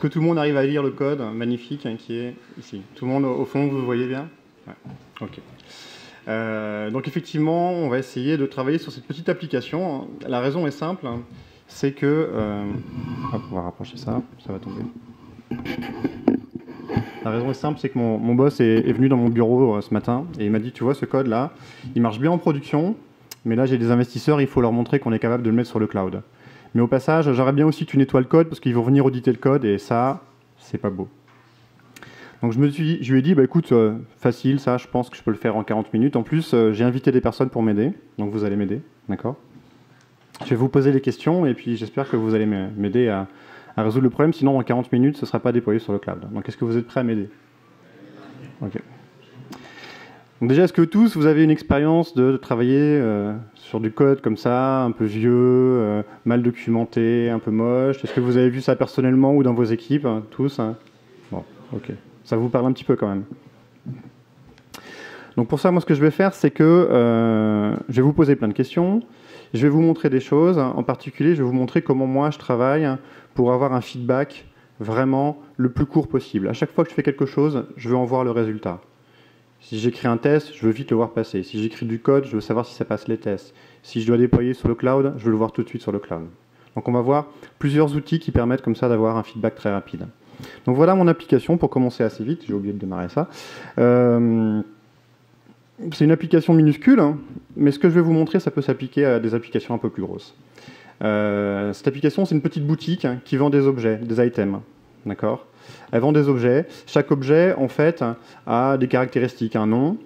que tout le monde arrive à lire le code magnifique qui est ici. Tout le monde, au fond, vous le voyez bien? Ouais. OK. Donc effectivement, on va essayer de travailler sur cette petite application. La raison est simple, c'est que... hop, on va rapprocher ça, ça va tomber. La raison est simple, c'est que mon boss est venu dans mon bureau ce matin et il m'a dit, tu vois, ce code-là, il marche bien en production, mais là j'ai des investisseurs, il faut leur montrer qu'on est capable de le mettre sur le cloud. Mais au passage, j'aimerais bien aussi que tu nettoies le code parce qu'ils vont venir auditer le code et ça, c'est pas beau. Donc je lui ai dit, bah, écoute, facile, ça, je pense que je peux le faire en 40 minutes. En plus, j'ai invité des personnes pour m'aider, donc vous allez m'aider, d'accord? Je vais vous poser les questions et puis j'espère que vous allez m'aider à résoudre le problème. Sinon, en 40 minutes, ce ne sera pas déployé sur le cloud. Donc est-ce que vous êtes prêts à m'aider? Ok. Donc déjà, est-ce que tous, vous avez une expérience de travailler sur du code comme ça, un peu vieux, mal documenté, un peu moche? Est-ce que vous avez vu ça personnellement ou dans vos équipes, tous? Bon, ok. Ça vous parle un petit peu quand même. Donc pour ça, moi, ce que je vais faire, c'est que je vais vous poser plein de questions. Je vais vous montrer des choses. En particulier, je vais vous montrer comment moi, je travaille pour avoir un feedback vraiment le plus court possible. À chaque fois que je fais quelque chose, je veux en voir le résultat. Si j'écris un test, je veux vite le voir passer. Si j'écris du code, je veux savoir si ça passe les tests. Si je dois déployer sur le cloud, je veux le voir tout de suite sur le cloud. Donc on va voir plusieurs outils qui permettent comme ça d'avoir un feedback très rapide. Donc voilà mon application pour commencer assez vite. J'ai oublié de démarrer ça. C'est une application minuscule, mais ce que je vais vous montrer, ça peut s'appliquer à des applications un peu plus grosses. Cette application, c'est une petite boutique qui vend des objets, des items. D'accord ? Elle vend des objets. Chaque objet, en fait, a des caractéristiques, un nom,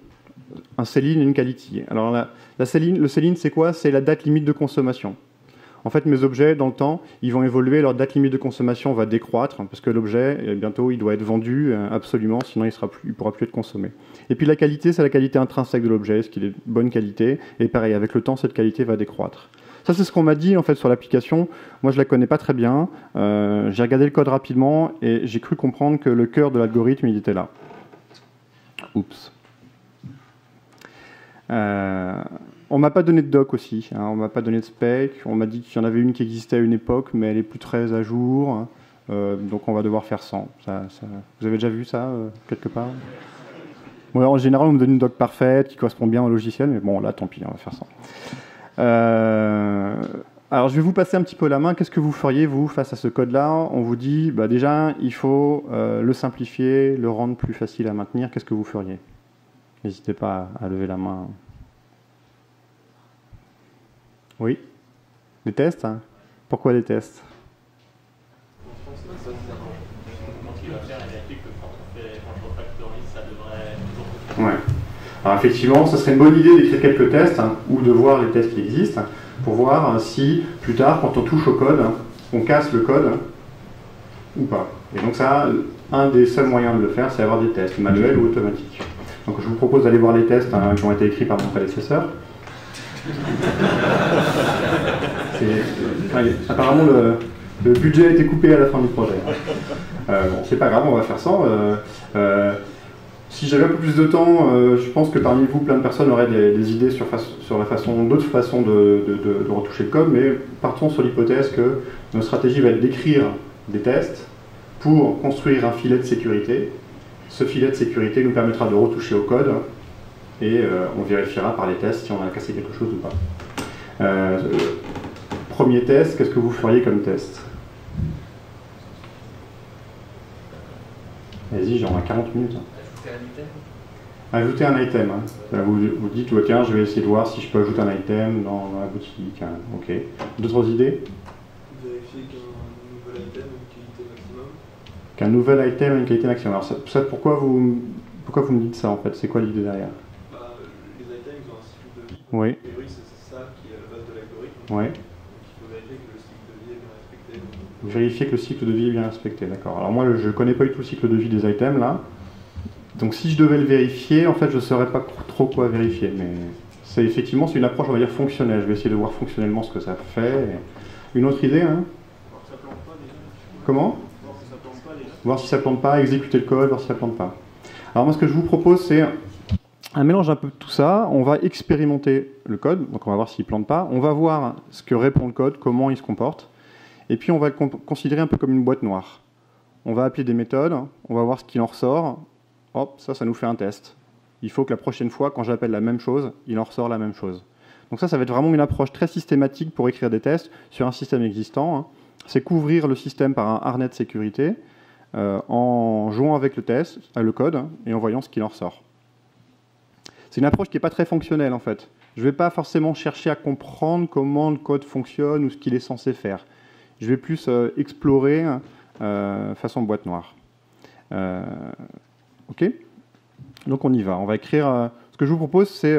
un selling et une quality. Alors, le selling, c'est quoi? C'est la date limite de consommation. En fait, mes objets, dans le temps, ils vont évoluer, leur date limite de consommation va décroître, parce que l'objet, bientôt, il doit être vendu absolument, sinon il ne pourra plus être consommé. Et puis la qualité, c'est la qualité intrinsèque de l'objet, est-ce qu'il est de bonne qualité, et pareil, avec le temps, cette qualité va décroître. Ça, c'est ce qu'on m'a dit, en fait, sur l'application. Moi, je ne la connais pas très bien. J'ai regardé le code rapidement, et j'ai cru comprendre que le cœur de l'algorithme, il était là. Oups. On m'a pas donné de doc aussi, on m'a pas donné de spec, on m'a dit qu'il y en avait une qui existait à une époque, mais elle est plus très à jour, donc on va devoir faire sans. Vous avez déjà vu ça quelque part? Bon, en général, on me donne une doc parfaite qui correspond bien au logiciel, mais bon, là, tant pis, on va faire sans. Alors, je vais vous passer un petit peu la main. Qu'est-ce que vous feriez, vous, face à ce code-là? On vous dit, bah, déjà, il faut le simplifier, le rendre plus facile à maintenir. Qu'est-ce que vous feriez? N'hésitez pas à lever la main. Oui. Des tests, hein? Pourquoi des tests? Ouais. Alors effectivement, ce serait une bonne idée d'écrire quelques tests ou de voir les tests qui existent pour voir si plus tard, quand on touche au code, on casse le code ou pas. Et donc ça, un des seuls moyens de le faire, c'est avoir des tests manuels ou automatiques. Donc je vous propose d'aller voir les tests qui ont été écrits par mon prédécesseur. Apparemment, le budget a été coupé à la fin du projet. Bon, c'est pas grave, on va faire ça. Si j'avais un peu plus de temps, je pense que parmi vous, plein de personnes auraient des idées sur d'autres façons de retoucher le code, mais partons sur l'hypothèse que notre stratégie va être d'écrire des tests pour construire un filet de sécurité. Ce filet de sécurité nous permettra de retoucher au code et on vérifiera par les tests si on a cassé quelque chose ou pas. Premier test, qu'est-ce que vous feriez comme test? Vas-y, j'en ai 40 minutes. Ajouter un item. Vous dites, oh, tiens, je vais essayer de voir si je peux ajouter un item dans la boutique. Ok. D'autres idées? Vérifier qu'un nouvel item a une qualité maximum. Qu'un nouvel item a une qualité maximum. Alors, ça, pourquoi vous me dites ça, en fait? C'est quoi l'idée derrière? Les items, ils ont un cycle de vie. Oui. A priori, c'est ça qui est à la base de l'algorithme. Oui. Donc, il faut vérifier que le cycle de vie est bien respecté. Vérifier que le cycle de vie est bien respecté, d'accord. Alors moi, je ne connais pas du tout le cycle de vie des items, là. Donc si je devais le vérifier, en fait, je ne saurais pas trop quoi vérifier. Mais c'est effectivement, c'est une approche, on va dire, fonctionnelle. Je vais essayer de voir fonctionnellement ce que ça fait. Une autre idée, hein? Voir si ça plante pas déjà. Comment? Voir si ça plante pas déjà. Voir si ça plante pas, exécuter le code, voir si ça plante pas. Alors moi, ce que je vous propose, c'est un mélange un peu de tout ça. On va expérimenter le code, donc on va voir s'il plante pas. On va voir ce que répond le code, comment il se comporte. Et puis on va le considérer un peu comme une boîte noire. On va appeler des méthodes, on va voir ce qu'il en ressort. Hop, ça nous fait un test. Il faut que la prochaine fois, quand j'appelle la même chose, il en ressort la même chose. Donc ça va être vraiment une approche très systématique pour écrire des tests sur un système existant, hein. C'est couvrir le système par un harnais de sécurité en jouant avec le code, et en voyant ce qu'il en ressort. C'est une approche qui n'est pas très fonctionnelle, en fait. Je ne vais pas forcément chercher à comprendre comment le code fonctionne ou ce qu'il est censé faire. Je vais plus explorer façon boîte noire. OK ? Donc on y va. On va écrire... ce que je vous propose, c'est...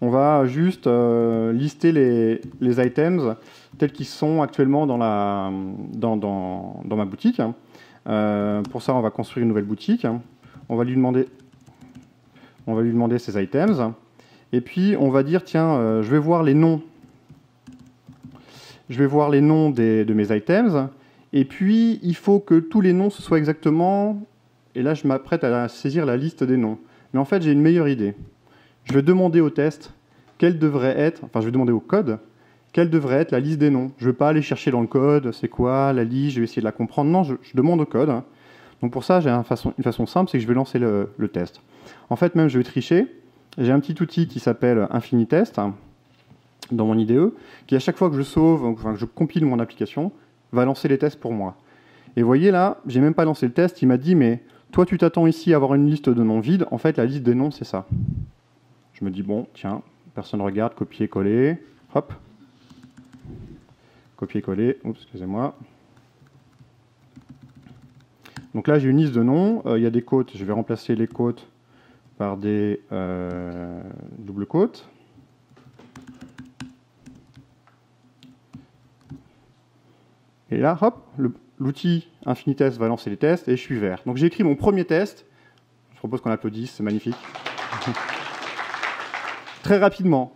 on va juste lister les items tels qu'ils sont actuellement dans ma boutique. Pour ça, on va construire une nouvelle boutique. On va lui demander ces items. Et puis, on va dire, tiens, je vais voir les noms. Je vais voir les noms de mes items. Et puis, il faut que tous les noms, ce soit exactement... Et là, je m'apprête à saisir la liste des noms. Mais en fait, j'ai une meilleure idée. Je vais demander au test quelle devrait être... Enfin, je vais demander au code quelle devrait être la liste des noms. Je ne vais pas aller chercher dans le code, c'est quoi la liste, je vais essayer de la comprendre. Non, je demande au code. Donc pour ça, j'ai une façon simple, c'est que je vais lancer le test. En fait, même, je vais tricher. J'ai un petit outil qui s'appelle Infinitest dans mon IDE, qui à chaque fois que je sauve, enfin que je compile mon application, va lancer les tests pour moi. Et vous voyez là, j'ai même pas lancé le test, il m'a dit, mais toi tu t'attends ici à avoir une liste de noms vides, en fait la liste des noms c'est ça. Je me dis, bon, tiens, personne ne regarde, copier-coller, hop, copier-coller, oups, excusez-moi. Donc là j'ai une liste de noms, il y a des quotes, je vais remplacer les quotes par des doubles quotes. Et là, hop, l'outil Infinitest va lancer les tests et je suis vert. Donc j'ai écrit mon premier test. Je propose qu'on applaudisse, c'est magnifique. Très rapidement.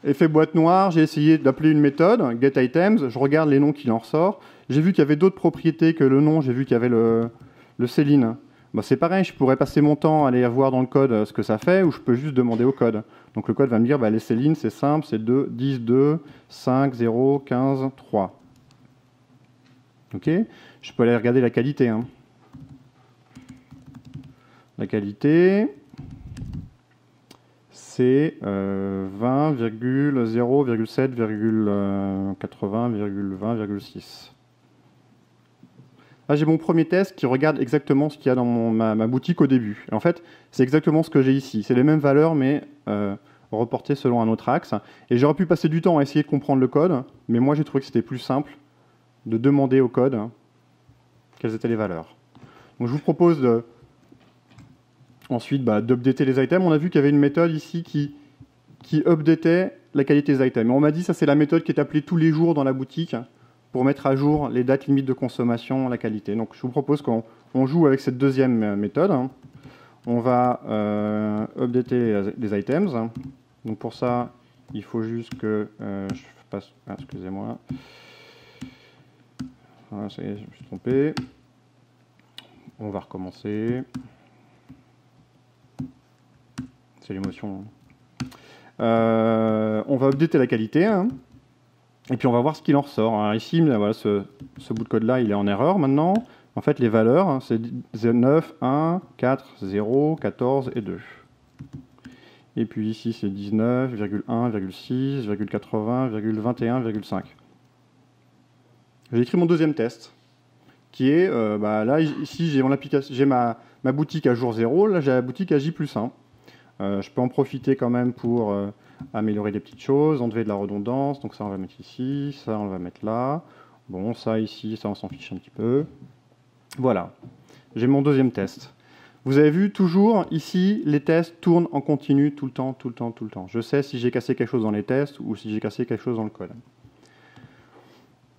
Effet boîte noire, j'ai essayé d'appeler une méthode, getItems, je regarde les noms qu'il en ressort. J'ai vu qu'il y avait d'autres propriétés que le nom, j'ai vu qu'il y avait le Céline. Bah, c'est pareil, je pourrais passer mon temps à aller voir dans le code ce que ça fait, ou je peux juste demander au code. Donc le code va me dire, bah, les Céline, c'est simple, c'est 10, 2, 5, 0, 15, 3. Ok, je peux aller regarder la qualité. Hein. La qualité, c'est 20,0,7,80,20,6. Là, j'ai mon premier test qui regarde exactement ce qu'il y a dans ma boutique au début. Et en fait, c'est exactement ce que j'ai ici. C'est les mêmes valeurs, mais reportées selon un autre axe. Et j'aurais pu passer du temps à essayer de comprendre le code, mais moi, j'ai trouvé que c'était plus simple de demander au code quelles étaient les valeurs. Donc je vous propose ensuite d'updater les items. On a vu qu'il y avait une méthode ici qui updatait la qualité des items. Et on m'a dit que ça c'est la méthode qui est appelée tous les jours dans la boutique pour mettre à jour les dates limites de consommation, la qualité. Donc je vous propose qu'on joue avec cette deuxième méthode. On va updater les items. Donc pour ça, il faut juste que je passe... Ah, excusez-moi. Voilà, ça y est, je me suis trompé. On va recommencer. C'est l'émotion. On va updater la qualité. Hein, et puis on va voir ce qu'il en ressort. Alors ici, voilà, ce bout de code-là, il est en erreur maintenant. En fait, les valeurs, hein, c'est 9, 1, 4, 0, 14 et 2. Et puis ici, c'est 19,1, 6, 80, 21, 5. J'ai écrit mon deuxième test, qui est, là, ici, j'ai ma boutique à jour 0, là, j'ai la boutique à J+1. Je peux en profiter quand même pour améliorer des petites choses, enlever de la redondance, donc ça, on va mettre ici, ça, on va mettre là. Bon, ça, ici, ça, on s'en fiche un petit peu. Voilà, j'ai mon deuxième test. Vous avez vu, toujours, ici, les tests tournent en continu tout le temps, tout le temps, tout le temps. Je sais si j'ai cassé quelque chose dans les tests ou si j'ai cassé quelque chose dans le code.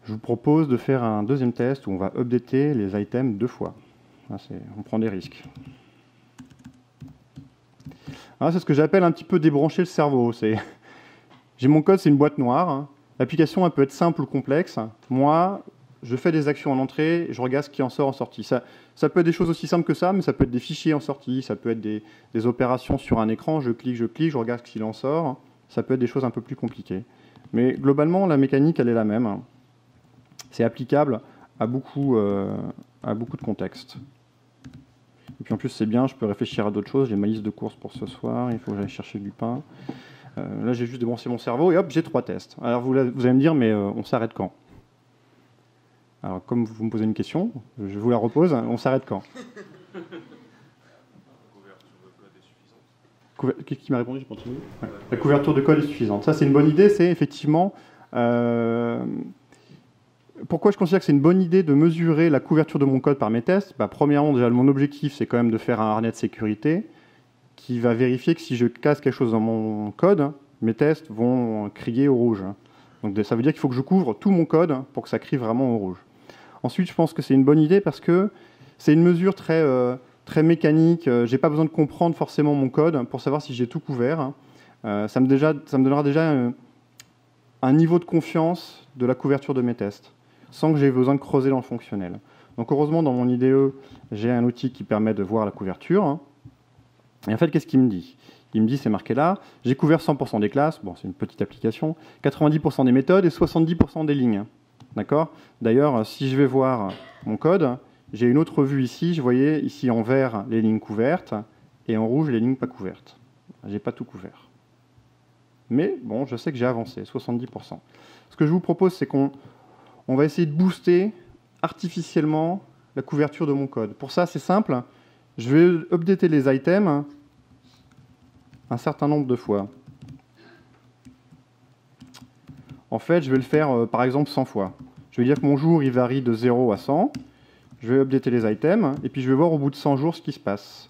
Je vous propose de faire un deuxième test où on va updater les items 2 fois. Là, on prend des risques. C'est ce que j'appelle un petit peu débrancher le cerveau. J'ai mon code, c'est une boîte noire. L'application, elle peut être simple ou complexe. Moi, je fais des actions en entrée, je regarde ce qui en sort en sortie. Ça peut être des choses aussi simples que ça, mais ça peut être des fichiers en sortie, ça peut être des opérations sur un écran, je clique, je regarde ce qu'il en sort. Ça peut être des choses un peu plus compliquées. Mais globalement, la mécanique, elle est la même. C'est applicable à beaucoup a beaucoup de contexte. Et puis en plus, c'est bien, je peux réfléchir à d'autres choses. J'ai ma liste de courses pour ce soir, il faut que j'aille chercher du pain. Là, j'ai juste débranché mon cerveau et hop, j'ai 3 tests. Alors vous allez me dire, mais on s'arrête quand? Alors comme vous me posez une question, je vous la repose, on s'arrête quand? Qu'est-ce qui m'a répondu? Je continue. Ouais. La couverture de code est suffisante. Ça, c'est une bonne idée. C'est effectivement... pourquoi je considère que c'est une bonne idée de mesurer la couverture de mon code par mes tests? Premièrement, déjà, mon objectif, c'est quand même de faire un harnais de sécurité qui va vérifier que si je casse quelque chose dans mon code, mes tests vont crier au rouge. Donc ça veut dire qu'il faut que je couvre tout mon code pour que ça crie vraiment au rouge. Ensuite, je pense que c'est une bonne idée parce que c'est une mesure très mécanique. Je n'ai pas besoin de comprendre forcément mon code pour savoir si j'ai tout couvert. Ça me donnera déjà un niveau de confiance de la couverture de mes tests, sans que j'aie besoin de creuser dans le fonctionnel. Donc heureusement, dans mon IDE, j'ai un outil qui permet de voir la couverture. Et en fait, qu'est-ce qu'il me dit? Il me dit, c'est marqué là, j'ai couvert 100% des classes, bon, c'est une petite application, 90% des méthodes et 70% des lignes. D'accord? D'ailleurs, si je vais voir mon code, j'ai une autre vue ici. Je voyais ici en vert les lignes couvertes et en rouge les lignes pas couvertes. Je n'ai pas tout couvert. Mais bon, je sais que j'ai avancé, 70%. Ce que je vous propose, c'est qu'on va essayer de booster artificiellement la couverture de mon code. Pour ça, c'est simple. Je vais updater les items un certain nombre de fois. En fait, je vais le faire, par exemple, 100 fois. Je vais dire que mon jour, il varie de 0 à 100. Je vais updater les items, et puis je vais voir au bout de 100 jours ce qui se passe.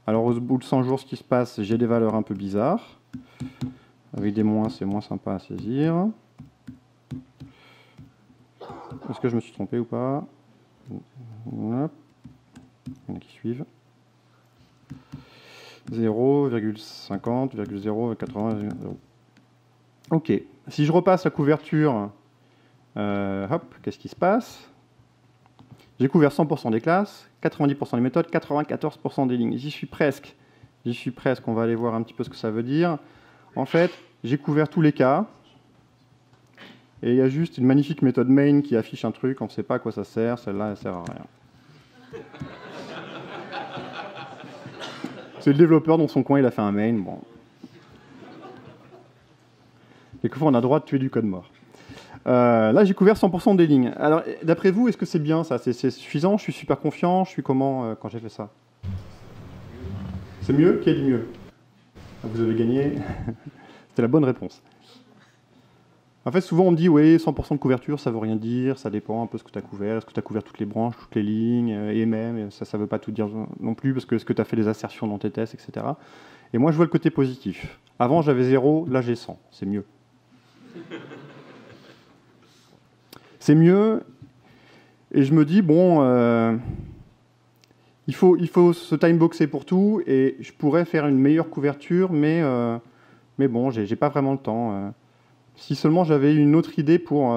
Alors, au bout de 100 jours, ce qui se passe, j'ai des valeurs un peu bizarres. Avec des moins, c'est moins sympa à saisir. Est-ce que je me suis trompé ou pas? Hop. Il y en a qui suivent. 0,50, 0,80. Ok. Si je repasse la couverture, hop, qu'est-ce qui se passe? J'ai couvert 100% des classes, 90% des méthodes, 94% des lignes. J'y suis presque. On va aller voir un petit peu ce que ça veut dire. En fait, j'ai couvert tous les cas. Et il y a juste une magnifique méthode main qui affiche un truc. On ne sait pas à quoi ça sert. Celle-là, elle ne sert à rien. C'est le développeur dans son coin, il a fait un main. Bon. Quelquefois, on a le droit de tuer du code mort. Là, j'ai couvert 100% des lignes. Alors, d'après vous, est-ce que c'est bien ça? C'est suffisant? Je suis super confiant? Je suis comment quand j'ai fait ça? C'est mieux? Qui a dit mieux? Vous avez gagné. C'était la bonne réponse. En fait, souvent, on me dit, oui, 100% de couverture, ça ne veut rien dire, ça dépend un peu de ce que tu as couvert. Est-ce que tu as couvert toutes les branches, toutes les lignes, et même, ça ne veut pas tout dire non plus, parce que est-ce que tu as fait des assertions dans tes tests, etc. Et moi, je vois le côté positif. Avant, j'avais 0, là, j'ai 100. C'est mieux. C'est mieux. Et je me dis, bon, il faut se timeboxer pour tout, et je pourrais faire une meilleure couverture, mais bon, j'ai pas vraiment le temps. Si seulement j'avais une autre idée pour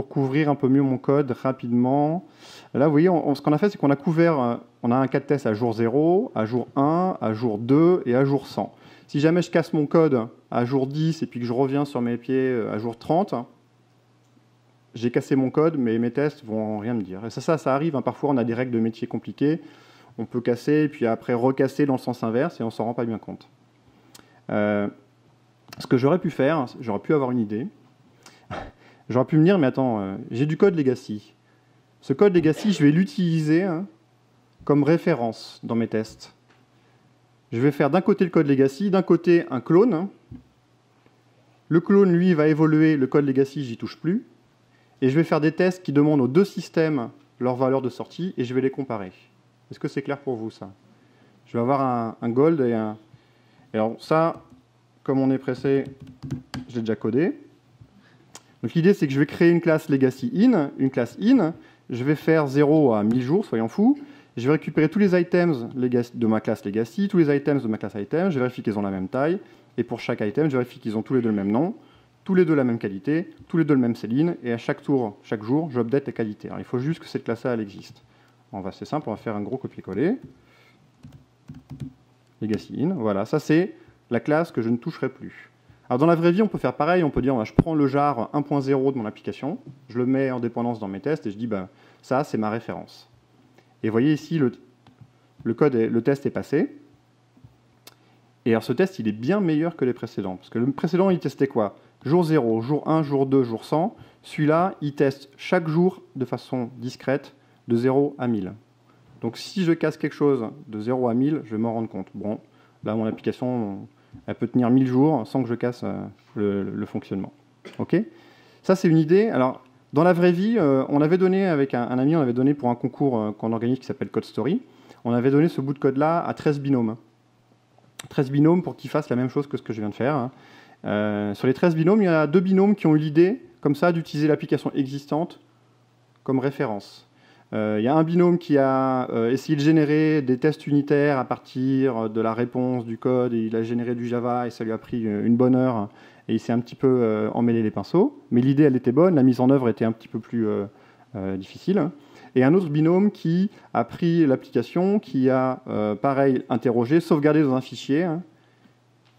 couvrir un peu mieux mon code rapidement. Là, vous voyez, ce qu'on a fait, c'est qu'on a couvert, on a un cas de test à jour 0, à jour 1, à jour 2 et à jour 100. Si jamais je casse mon code à jour 10 et puis que je reviens sur mes pieds à jour 30, j'ai cassé mon code, mais mes tests vont rien me dire. Et ça arrive. Hein. Parfois, on a des règles de métier compliquées. On peut casser et puis après recasser dans le sens inverse et on ne s'en rend pas bien compte. Ce que j'aurais pu faire, j'aurais pu avoir une idée. J'aurais pu me dire, mais attends, j'ai du code legacy. Ce code legacy, je vais l'utiliser comme référence dans mes tests. Je vais faire d'un côté le code legacy, d'un côté un clone. Le clone, lui, va évoluer. Le code legacy, j'y touche plus. Et je vais faire des tests qui demandent aux deux systèmes leur valeur de sortie et je vais les comparer. Est-ce que c'est clair pour vous, ça? Je vais avoir un gold et un... Et alors ça, comme on est pressé, je l'ai déjà codé. Donc l'idée, c'est que je vais créer une classe legacy in, je vais faire 0 à 1000 jours, soyons fous. Je vais récupérer tous les items de ma classe legacy, tous les items de ma classe item, je vérifie qu'ils ont la même taille, et pour chaque item, je vérifie qu'ils ont tous les deux le même nom, tous les deux la même qualité, tous les deux le même céline, et à chaque tour, chaque jour, je update les qualités. Alors, il faut juste que cette classe-là, elle existe. C'est simple, on va faire un gros copier-coller. Legacy in, voilà, ça c'est la classe que je ne toucherai plus. Alors dans la vraie vie, on peut faire pareil, on peut dire, je prends le jar 1.0 de mon application, je le mets en dépendance dans mes tests, et je dis, ça, c'est ma référence. Et vous voyez ici, le test est passé. Et alors ce test, il est bien meilleur que les précédents. Parce que le précédent, il testait quoi? Jour 0, jour 1, jour 2, jour 100. Celui-là, il teste chaque jour de façon discrète, de 0 à 1000. Donc si je casse quelque chose de 0 à 1000, je vais m'en rendre compte. Bon, là, mon application, elle peut tenir 1000 jours sans que je casse le fonctionnement. OK? Ça, c'est une idée. Alors, dans la vraie vie, on avait donné, avec un ami, on avait donné pour un concours qu'on organise qui s'appelle Code Story, on avait donné ce bout de code-là à 13 binômes. 13 binômes pour qu'ils fassent la même chose que ce que je viens de faire. Sur les 13 binômes, il y a 2 binômes qui ont eu l'idée, comme ça, d'utiliser l'application existante comme référence. Il y a un binôme qui a essayé de générer des tests unitaires à partir de la réponse du code, et il a généré du Java, et ça lui a pris une bonne heure, et il s'est un petit peu emmêlé les pinceaux. Mais l'idée, elle était bonne, la mise en œuvre était un petit peu plus difficile. Et un autre binôme qui a pris l'application, qui a, pareil, interrogé, sauvegardé dans un fichier,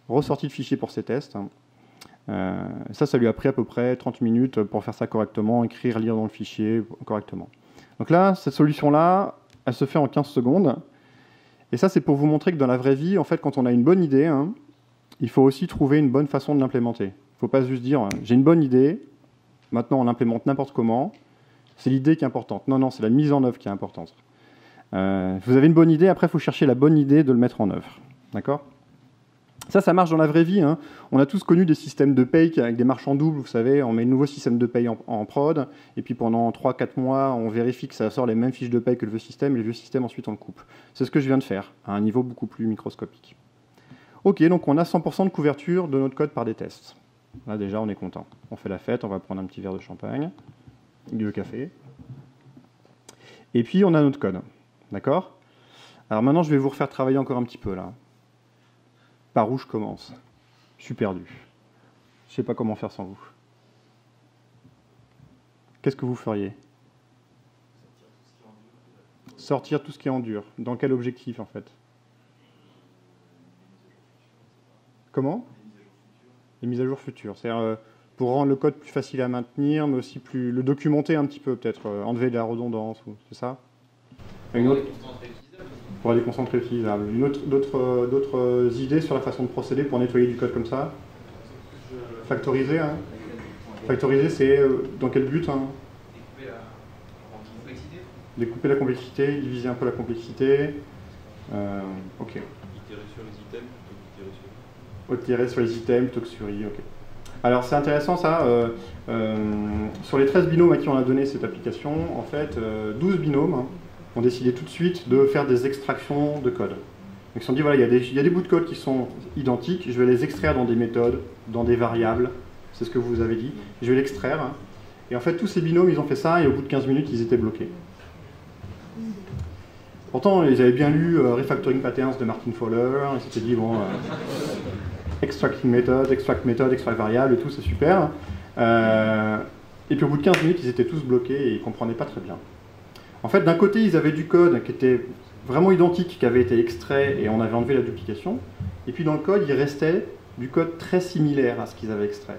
ressorti le fichier pour ses tests. Ça lui a pris à peu près 30 minutes pour faire ça correctement, écrire, lire dans le fichier correctement. Donc là, cette solution-là, elle se fait en 15 secondes. Et ça, c'est pour vous montrer que dans la vraie vie, en fait, quand on a une bonne idée, il faut aussi trouver une bonne façon de l'implémenter. Il ne faut pas juste dire, j'ai une bonne idée, maintenant on l'implémente n'importe comment, c'est l'idée qui est importante. Non, c'est la mise en œuvre qui est importante. Vous avez une bonne idée, après il faut chercher la bonne idée de le mettre en œuvre. D'accord ? Ça marche dans la vraie vie. On a tous connu des systèmes de paye avec des marches en double, vous savez, on met un nouveau système de paye en prod, et puis pendant 3-4 mois, on vérifie que ça sort les mêmes fiches de paye que le vieux système, et le vieux système, ensuite, on le coupe. C'est ce que je viens de faire, à un niveau beaucoup plus microscopique. OK, donc on a 100% de couverture de notre code par des tests. Là, déjà, on est content. On fait la fête, on va prendre un petit verre de champagne, de café. Et puis, on a notre code. D'accord ? Alors maintenant, je vais vous refaire travailler encore un petit peu, là. Par où je commence? Je suis perdu. Je ne sais pas comment faire sans vous. Qu'est-ce que vous feriez? Sortir tout ce qui est en dur. Dans quel objectif, en fait? Comment? Les mises à jour futures. C'est-à-dire pour rendre le code plus facile à maintenir, mais aussi plus le documenter un petit peu, peut-être enlever de la redondance, c'est ça? Une autre... Pour les concentrés utilisables. D'autres idées sur la façon de procéder pour nettoyer du code comme ça? Factoriser, Factoriser, c'est dans quel but? Découper la complexité, diviser un peu la complexité. OK. Itérer sur les items Itérer sur les items plutôt que sur i, OK. Alors c'est intéressant ça. Sur les 13 binômes à qui on a donné cette application, en fait, 12 binômes ont décidé tout de suite de faire des extractions de code. Donc ils se sont dit, voilà, il y a des bouts de code qui sont identiques, je vais les extraire dans des méthodes, dans des variables, c'est ce que vous avez dit, je vais l'extraire. Et en fait, tous ces binômes, ils ont fait ça, et au bout de 15 minutes, ils étaient bloqués. Pourtant, ils avaient bien lu Refactoring Patterns de Martin Fowler, ils s'étaient dit, bon, extracting method, extract variable, et tout, c'est super. Et puis au bout de 15 minutes, ils étaient tous bloqués et ils ne comprenaient pas très bien. En fait, d'un côté, ils avaient du code qui était vraiment identique, qui avait été extrait et on avait enlevé la duplication. Et puis dans le code, il restait du code très similaire à ce qu'ils avaient extrait,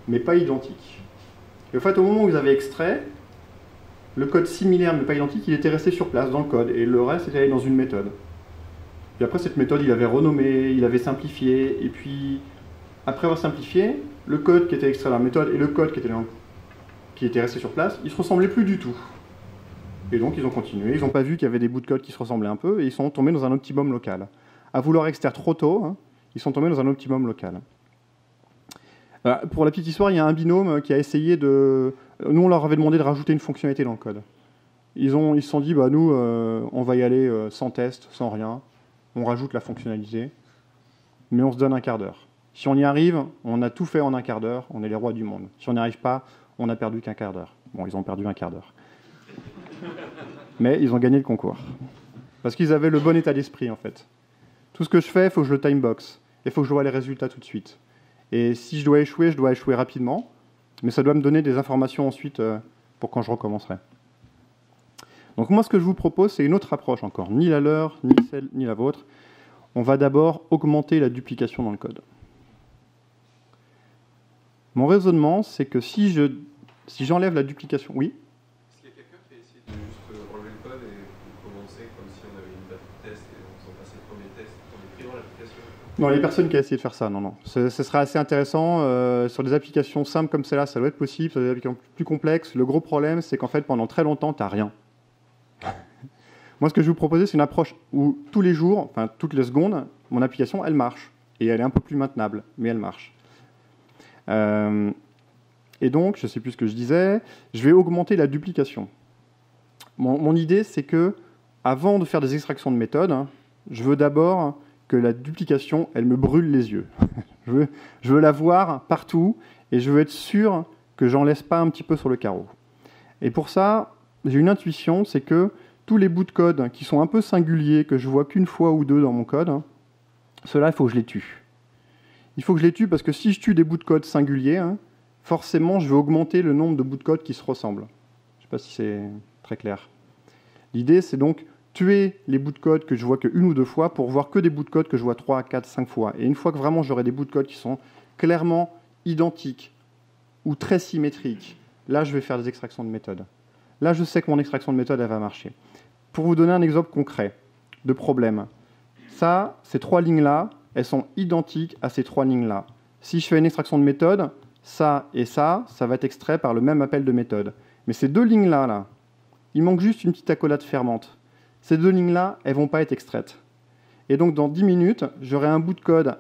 mais pas identique. Et en fait, au moment où ils avaient extrait, le code similaire mais pas identique, il était resté sur place dans le code et le reste était allé dans une méthode. Puis après, cette méthode, il avait renommé, il avait simplifié, et puis après avoir simplifié, le code qui était extrait dans la méthode et le code qui était resté sur place, ils ne se ressemblaient plus du tout. Et donc, ils ont continué. Ils n'ont pas vu qu'il y avait des bouts de code qui se ressemblaient un peu, et ils sont tombés dans un optimum local. À vouloir extraire trop tôt, ils sont tombés dans un optimum local. Pour la petite histoire, il y a un binôme qui a essayé de... Nous, on leur avait demandé de rajouter une fonctionnalité dans le code. Ils se sont dit, nous, on va y aller sans test, sans rien. On rajoute la fonctionnalité, mais on se donne un quart d'heure. Si on y arrive, on a tout fait en un quart d'heure, on est les rois du monde. Si on n'y arrive pas, on n'a perdu qu'un quart d'heure. Bon, ils ont perdu un quart d'heure. Mais ils ont gagné le concours. Parce qu'ils avaient le bon état d'esprit, en fait. Tout ce que je fais, il faut que je le timebox. Il faut que je vois les résultats tout de suite. Et si je dois échouer rapidement. Mais ça doit me donner des informations ensuite pour quand je recommencerai. Donc moi, ce que je vous propose, c'est une autre approche encore. Ni la leur, ni celle, ni la vôtre. On va d'abord augmenter la duplication dans le code. Mon raisonnement, c'est que si j'enlève la duplication... Oui. Est-ce qu'il y a quelqu'un qui a essayé de juste enlever le code et commencer comme si on avait une date de test et en faisant passer le premier test en écrivant l'application? Non, il n'y a personne qui a essayé de faire ça, non, non. Ce serait assez intéressant. Sur des applications simples comme celle-là, ça doit être possible. Sur des applications plus complexes, le gros problème, c'est qu'en fait, pendant très longtemps, tu n'as rien. Moi, ce que je vais vous proposer, c'est une approche où tous les jours, enfin toutes les secondes, mon application, elle marche. Et elle est un peu plus maintenable, mais elle marche. Et donc, je ne sais plus ce que je disais, je vais augmenter la duplication. Mon idée, c'est que, avant de faire des extractions de méthode, hein, je veux d'abord que la duplication, elle me brûle les yeux. je veux la voir partout et je veux être sûr que j'en laisse pas un petit peu sur le carreau. Et pour ça, j'ai une intuition, c'est que tous les bouts de code qui sont un peu singuliers, que je vois qu'une fois ou deux dans mon code, hein, ceux-là, il faut que je les tue. Il faut que je les tue parce que si je tue des bouts de code singuliers, hein, forcément, je vais augmenter le nombre de bouts de code qui se ressemblent. Je ne sais pas si c'est très clair. L'idée, c'est donc tuer les bouts de code que je vois qu'une ou deux fois pour voir que des bouts de code que je vois 3, 4, 5 fois. Et une fois que vraiment j'aurai des bouts de code qui sont clairement identiques ou très symétriques, là, je vais faire des extractions de méthode. Là, je sais que mon extraction de méthode, elle va marcher. Pour vous donner un exemple concret de problème, ça, ces trois lignes-là, elles sont identiques à ces trois lignes-là. Si je fais une extraction de méthode, ça et ça va être extrait par le même appel de méthode. Mais ces deux lignes-là, là, il manque juste une petite accolade fermante. Ces deux lignes-là, elles ne vont pas être extraites. Et donc, dans 10 minutes, j'aurai un bout de code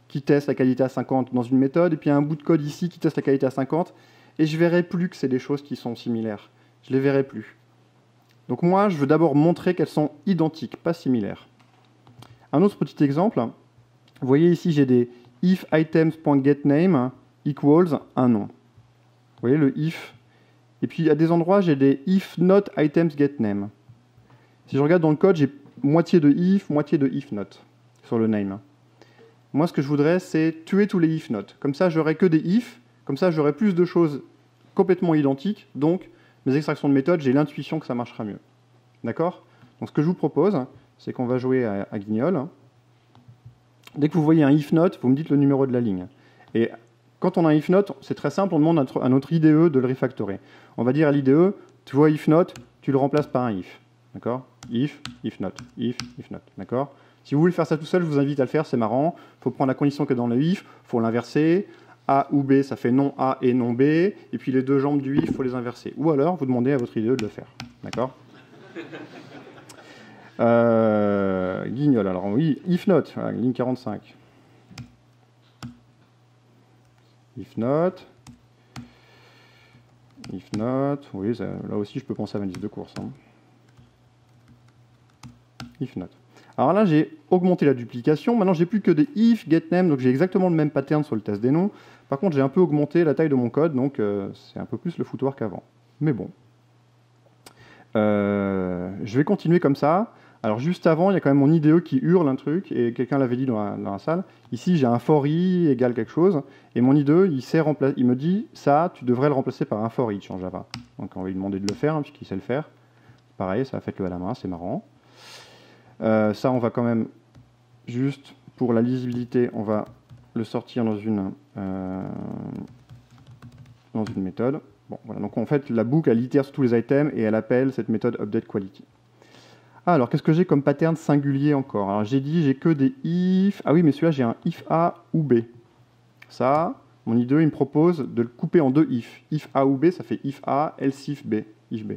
qui teste la qualité à 50 dans une méthode, et puis un bout de code ici qui teste la qualité à 50, et je ne verrai plus que c'est des choses qui sont similaires. Je ne les verrai plus. Donc moi, je veux d'abord montrer qu'elles sont identiques, pas similaires. Un autre petit exemple, vous voyez ici, j'ai des if items.getName equals un nom. Vous voyez le if. Et puis à des endroits, j'ai des if not items getName. Si je regarde dans le code, j'ai moitié de if not sur le name. Moi, ce que je voudrais, c'est tuer tous les if not. Comme ça, j'aurai que des if. Comme ça, j'aurai plus de choses complètement identiques. Donc, mes extractions de méthode, j'ai l'intuition que ça marchera mieux. D'accord? Donc, ce que je vous propose, c'est qu'on va jouer à Guignol. Dès que vous voyez un if not, vous me dites le numéro de la ligne. Et quand on a un if not, c'est très simple, on demande à notre IDE de le refactorer. On va dire à l'IDE, tu vois if not, tu le remplaces par un if. D'accord? If not, if not. D'accord? Si vous voulez faire ça tout seul, je vous invite à le faire, c'est marrant. Il faut prendre la condition que dans le if, il faut l'inverser. A ou B, ça fait non A et non B. Et puis les deux jambes du if, il faut les inverser. Ou alors, vous demandez à votre IDE de le faire. D'accord? Guignol, alors oui, if not, voilà, ligne 45. If not, oui, ça, là aussi je peux penser à ma liste de courses. Hein. If not. Alors là, j'ai augmenté la duplication. Maintenant, j'ai plus que des if, getName, donc j'ai exactement le même pattern sur le test des noms. Par contre, j'ai un peu augmenté la taille de mon code, donc c'est un peu plus le foutoir qu'avant. Mais bon. Je vais continuer comme ça. Alors juste avant, il y a quand même mon IDE qui hurle un truc, et quelqu'un l'avait dit dans la salle. Ici, j'ai un for i égale quelque chose, et mon IDE, il me dit, ça, tu devrais le remplacer par un for each en Java. Donc on va lui demander de le faire, hein, puisqu'il sait le faire. Pareil, ça va faire le à la main, c'est marrant. Ça, on va quand même, juste pour la lisibilité, on va le sortir dans une méthode. Bon, voilà. Donc en fait, la boucle, elle itère sur tous les items, et elle appelle cette méthode updateQuality. Ah, alors qu'est-ce que j'ai comme pattern singulier encore? Alors j'ai dit, j'ai que des if. Ah oui, mais celui-là, j'ai un if A ou B. Ça, mon IDE, il me propose de le couper en deux if. If A ou B, ça fait if A, else if B. If B.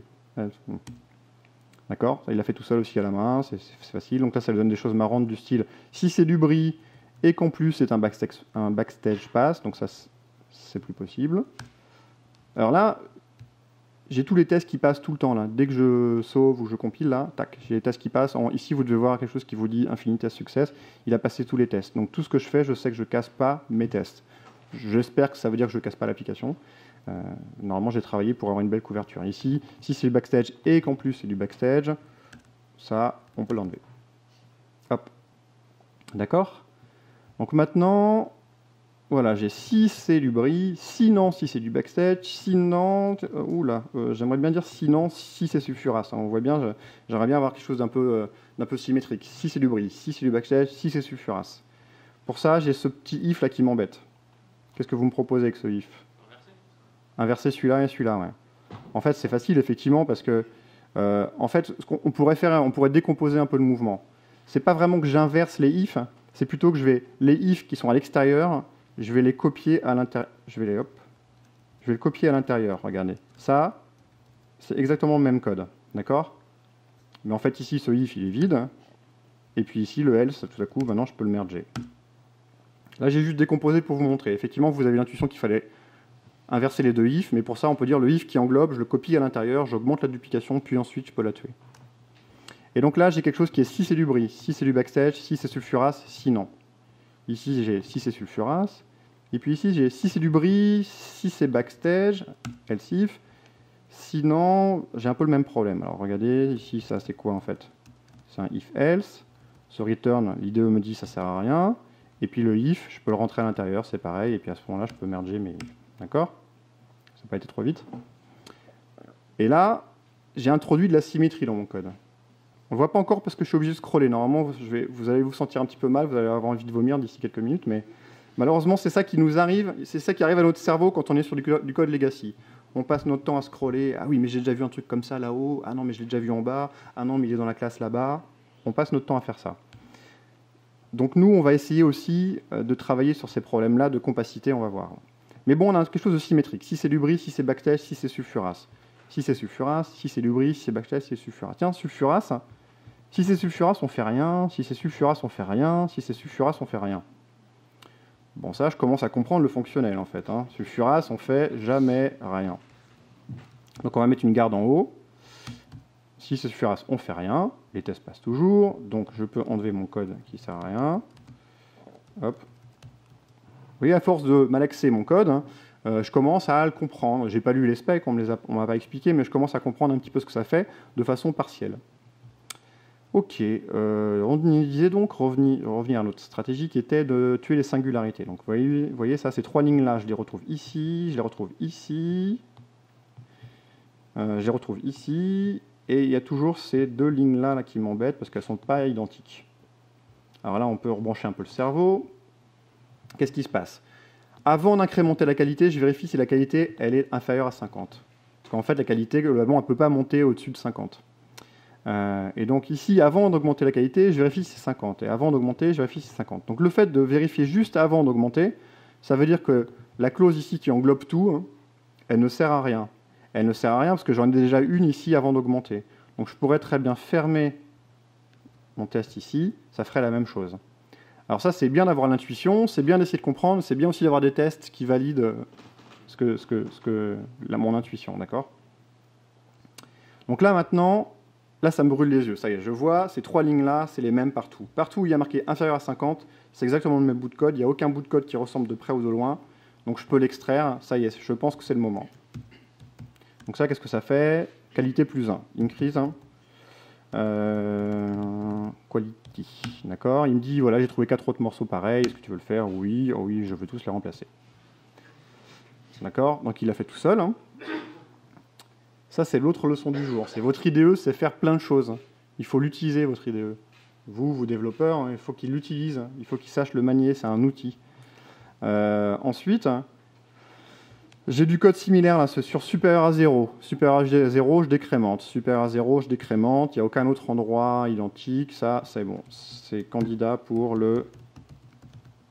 D'accord? Ça, il l'a fait tout seul aussi à la main, c'est facile. Donc là, ça lui donne des choses marrantes du style, si c'est du bris et qu'en plus c'est un backstage pass, donc ça, c'est plus possible. Alors là, j'ai tous les tests qui passent tout le temps. Là. Dès que je sauve ou je compile, là, tac, j'ai les tests qui passent. Ici, vous devez voir quelque chose qui vous dit Infinite Test Success. Il a passé tous les tests. Donc tout ce que je fais, je sais que je ne casse pas mes tests. J'espère que ça veut dire que je ne casse pas l'application. Normalement, j'ai travaillé pour avoir une belle couverture. Ici, si c'est du backstage et qu'en plus c'est du backstage, ça, on peut l'enlever. Hop. D'accord? Donc maintenant, voilà, j'ai si c'est du bris, sinon si c'est du backstage, sinon, j'aimerais bien dire sinon si c'est sulfuras. On voit bien, j'aimerais bien avoir quelque chose d'un peu symétrique. Si c'est du bris, si c'est du backstage, si c'est sulfuras. Pour ça, j'ai ce petit if là qui m'embête. Qu'est-ce que vous me proposez avec ce if? Inverser celui-là et celui-là, ouais. En fait, c'est facile, effectivement, parce que en fait, on pourrait décomposer un peu le mouvement. C'est pas vraiment que j'inverse les ifs, c'est plutôt que les ifs qui sont à l'extérieur, je vais les copier à l'intérieur. Je vais le copier à l'intérieur, regardez. Ça, c'est exactement le même code, d'accord? Mais en fait, ici, ce if, il est vide. Et puis ici, le else, tout à coup, maintenant, je peux le merger. Là, j'ai juste décomposé pour vous montrer. Effectivement, vous avez l'intuition qu'il fallait inverser les deux ifs, mais pour ça, on peut dire le if qui englobe, je le copie à l'intérieur, j'augmente la duplication, puis ensuite, je peux la tuer. Et donc là, j'ai quelque chose qui est si c'est du bris, si c'est du backstage, si c'est sulfuras, si non. Ici, j'ai si c'est sulfuras. Et puis ici, j'ai si c'est du bris, si c'est backstage, else if. Sinon, j'ai un peu le même problème. Alors regardez, ici, ça c'est quoi en fait? C'est un if else. Ce return, l'IDE me dit ça sert à rien. Et puis le if, je peux le rentrer à l'intérieur, c'est pareil. Et puis à ce moment-là, je peux merger mes ifs. D'accord? Ça n'a pas été trop vite. Et là, j'ai introduit de la symétrie dans mon code. On ne voit pas encore parce que je suis obligé de scroller. Normalement, vous allez vous sentir un petit peu mal, vous allez avoir envie de vomir d'ici quelques minutes, mais malheureusement, c'est ça qui nous arrive, c'est ça qui arrive à notre cerveau quand on est sur du code legacy. On passe notre temps à scroller. Ah oui, mais j'ai déjà vu un truc comme ça là-haut. Ah non, mais je l'ai déjà vu en bas. Ah non, mais il est dans la classe là-bas. On passe notre temps à faire ça. Donc nous, on va essayer aussi de travailler sur ces problèmes-là de compacité, on va voir. Mais bon, on a quelque chose de symétrique. Si c'est du bris, si c'est backstage, si c'est sulfuras. Si c'est sulfuras, si c'est du bris, si c'est backstage, si c'est sulfuras. Tiens, sulfuras, si c'est sulfuras, on fait rien. Si c'est sulfuras, on fait rien. Si c'est sulfuras, on fait rien. Bon, ça, je commence à comprendre le fonctionnel, en fait. Sulfuras, on fait jamais rien. Donc on va mettre une garde en haut. Si c'est sulfuras, on fait rien. Les tests passent toujours. Donc je peux enlever mon code qui sert à rien. Hop. Vous voyez, à force de malaxer mon code, je commence à le comprendre. J'ai pas lu les specs, on m'a pas expliqué, mais je commence à comprendre un petit peu ce que ça fait de façon partielle. Ok, on disait donc revenir à notre stratégie qui était de tuer les singularités. Donc vous voyez ça, ces trois lignes-là, je les retrouve ici, je les retrouve ici, je les retrouve ici, et il y a toujours ces deux lignes-là qui m'embêtent parce qu'elles ne sont pas identiques. Alors là, on peut rebrancher un peu le cerveau. Qu'est-ce qui se passe? Avant d'incrémenter la qualité, je vérifie si la qualité elle est inférieure à 50. Parce qu'en fait, la qualité, globalement, elle ne peut pas monter au-dessus de 50. Et donc ici, avant d'augmenter la qualité, je vérifie si c'est 50. Et avant d'augmenter, je vérifie si c'est 50. Donc le fait de vérifier juste avant d'augmenter, ça veut dire que la clause ici qui englobe tout, elle ne sert à rien. Elle ne sert à rien parce que j'en ai déjà une ici avant d'augmenter. Donc je pourrais très bien fermer mon test ici, ça ferait la même chose. Alors ça, c'est bien d'avoir l'intuition, c'est bien d'essayer de comprendre, c'est bien aussi d'avoir des tests qui valident mon intuition, d'accord? Donc là, maintenant, là, ça me brûle les yeux. Ça y est, je vois, ces trois lignes-là, c'est les mêmes partout. Partout où il y a marqué inférieur à 50, c'est exactement le même bout de code. Il n'y a aucun bout de code qui ressemble de près ou de loin. Donc je peux l'extraire. Ça y est, je pense que c'est le moment. Donc ça, qu'est-ce que ça fait? Qualité plus 1. Increase 1. Quality. D'accord? Il me dit, voilà, j'ai trouvé 4 autres morceaux pareils. Est-ce que tu veux le faire? Oui. Oh oui, je veux tous les remplacer. D'accord? Donc il l'a fait tout seul. Ça, c'est l'autre leçon du jour. C'est votre IDE, c'est faire plein de choses. Il faut l'utiliser, votre IDE. Vous développeurs, il faut qu'il l'utilise. Il faut qu'il sache le manier. C'est un outil. Ensuite, j'ai du code similaire là, sur supérieur à 0. Supérieur à 0, je décrémente. Supérieur à 0, je décrémente. Il n'y a aucun autre endroit identique. Ça, c'est bon. C'est candidat pour le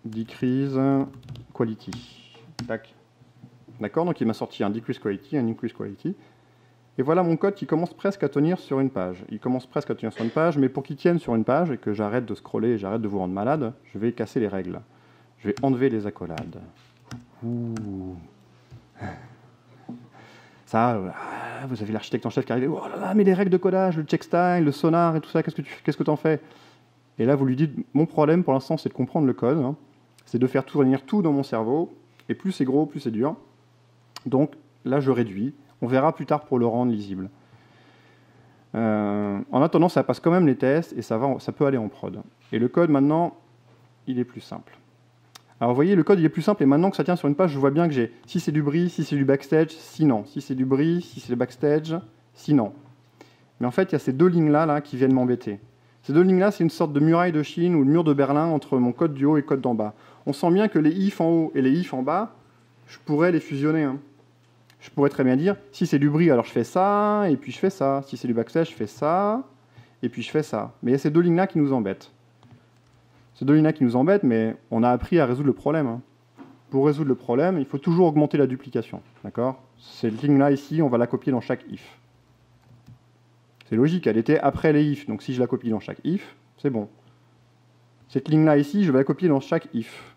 decrease quality. Tac. D'accord? Donc il m'a sorti un decrease quality, un increase quality. Et voilà mon code qui commence presque à tenir sur une page. Il commence presque à tenir sur une page, mais pour qu'il tienne sur une page et que j'arrête de scroller et j'arrête de vous rendre malade, je vais casser les règles. Je vais enlever les accolades. Ouh. Ça, vous avez l'architecte en chef qui arrive. Oh là là, mais les règles de codage, le checkstyle, le sonar et tout ça, qu'est-ce que tu en fais? Et là, vous lui dites, mon problème pour l'instant, c'est de comprendre le code. C'est de faire tourner tout dans mon cerveau. Et plus c'est gros, plus c'est dur. Donc là, je réduis. On verra plus tard pour le rendre lisible. En attendant, ça passe quand même les tests et ça peut aller en prod. Et le code, maintenant, il est plus simple. Alors vous voyez, le code il est plus simple et maintenant que ça tient sur une page, je vois bien que j'ai si c'est du bris, si c'est du backstage, si non. Si c'est du bris, si c'est du backstage, si non. Mais en fait, il y a ces deux lignes-là qui viennent m'embêter. Ces deux lignes-là, c'est une sorte de muraille de Chine ou de mur de Berlin entre mon code du haut et le code d'en bas. on sent bien que les if en haut et les if en bas, je pourrais les fusionner. Hein. Je pourrais très bien dire, si c'est du bris, alors je fais ça, et puis je fais ça. Si c'est du backslash, je fais ça, et puis je fais ça. Mais il y a ces deux lignes-là qui nous embêtent. Ces deux lignes-là qui nous embêtent, mais on a appris à résoudre le problème. Hein. Pour résoudre le problème, il faut toujours augmenter la duplication. D'accord ? Cette ligne-là, ici, on va la copier dans chaque if. C'est logique, elle était après les if. Donc si je la copie dans chaque if, c'est bon. Cette ligne-là, ici, je vais la copier dans chaque if.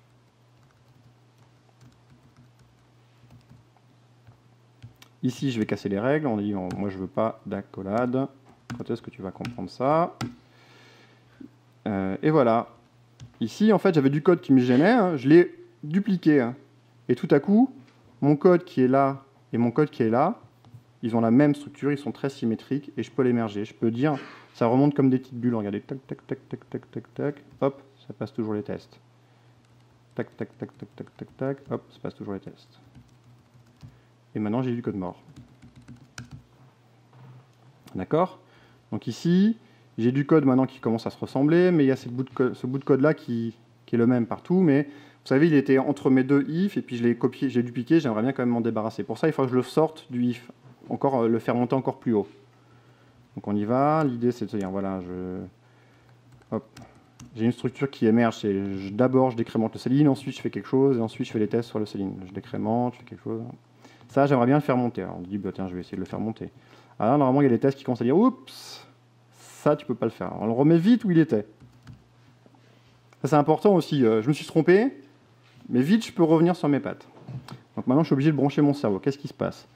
Ici, je vais casser les règles. On dit, moi, je ne veux pas d'accolade. Quand est-ce que tu vas comprendre ça ? Et voilà. Ici, en fait, j'avais du code qui me gênait. Hein. Je l'ai dupliqué. Hein. Et tout à coup, mon code qui est là et mon code qui est là, ils ont la même structure, ils sont très symétriques, et je peux les merger. Je peux dire, ça remonte comme des petites bulles. Regardez, tac, tac, tac, tac, tac, tac, tac, hop, ça passe toujours les tests. Tac, tac, tac, tac, tac, tac, tac, hop, ça passe toujours les tests. Et maintenant, j'ai du code mort. D'accord ? Donc ici, j'ai du code maintenant qui commence à se ressembler, mais il y a ce bout de code-là qui est le même partout, mais vous savez, il était entre mes deux if, et puis je l'ai copié, j'ai dupliqué, j'aimerais bien quand même m'en débarrasser. Pour ça, il faut que je le sorte du if, encore, le faire monter encore plus haut. Donc on y va, l'idée c'est de se dire, voilà, j'ai une structure qui émerge, d'abord je décrémente le céline, ensuite je fais quelque chose, et ensuite je fais les tests sur le céline. Je décrémente, je fais quelque chose. Ça, j'aimerais bien le faire monter. Alors on dit, bah, tiens, je vais essayer de le faire monter. Alors normalement, il y a des tests qui commencent à dire, oups, ça tu peux pas le faire. Alors, on le remet vite où il était. Ça c'est important aussi, je me suis trompé, mais vite je peux revenir sur mes pattes. Donc maintenant je suis obligé de brancher mon cerveau. Qu'est-ce qui se passe ?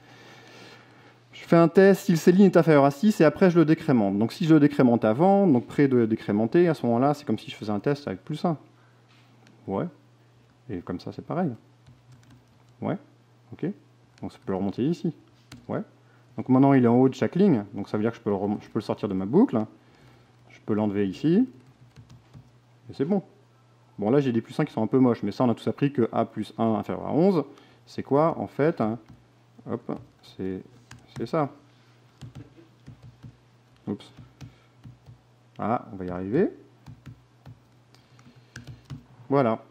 Je fais un test si le céline est inférieur à 6 et après je le décrémente. Donc si je le décrémente avant, donc près de décrémenter, à ce moment-là c'est comme si je faisais un test avec plus 1. Ouais. Et comme ça c'est pareil. Ouais. Ok. Donc ça peut le remonter ici. Ouais. Donc maintenant il est en haut de chaque ligne. Donc ça veut dire que je peux le sortir de ma boucle. Je peux l'enlever ici. Et c'est bon. Bon, là, j'ai des plus 1 qui sont un peu moches, mais ça, on a tous appris que A plus 1 inférieur à 11, c'est quoi, en fait hein, hop, c'est ça. Oups. Ah, on va y arriver. Voilà.